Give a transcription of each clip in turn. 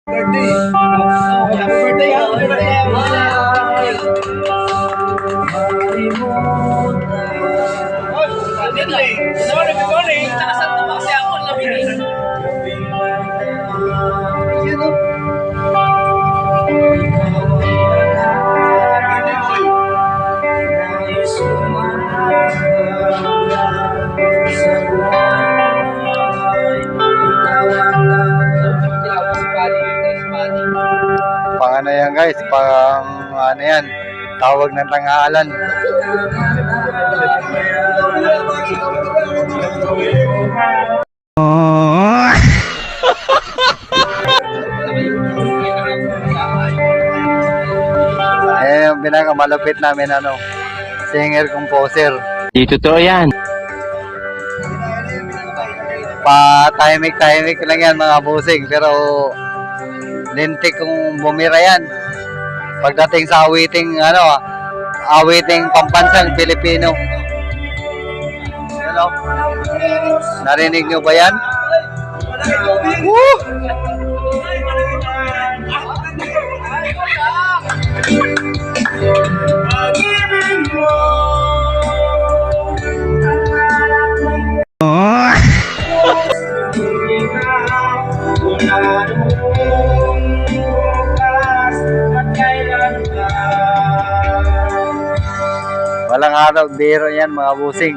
Birthday. Happy birthday, happy birthday. Good morning. Nakasan na ba kasi ako nabili? Pang ano yan guys, pang ano yan, tawag ng tangalan. Eh, yung pinakamalupit namin ano, singer-composer. Di totoo yan. Pa-tahimik-tahimik lang yan mga busing, pero lintik kung bumira yan. Pagdating sa awiting, ano, awiting pambansang Pilipino. Ano? Narinig nyo ba yan? Woo! Walang araw, biro yan mga busing.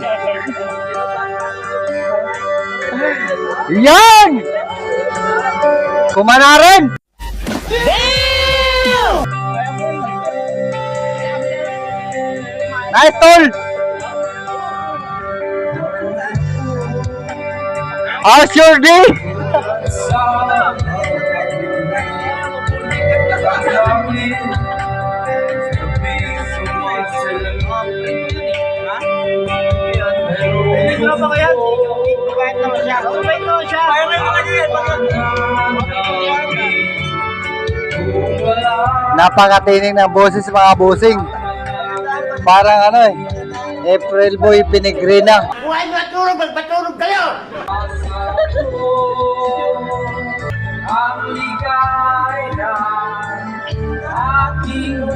Yan! Kumanarin! Nice tol! How's your day? Napakatining ng boses mga busing. Parang ano eh, April Boy Pinigrina. Buhay matulog, magpatulog kayo! Ang ligaya aking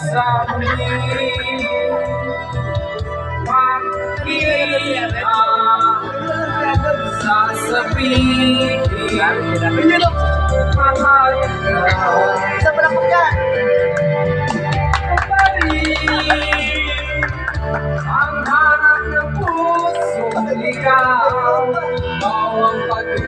sa sasabihin mahal ka. Isa pa lang po yan. Ang hanap ng puso ligaw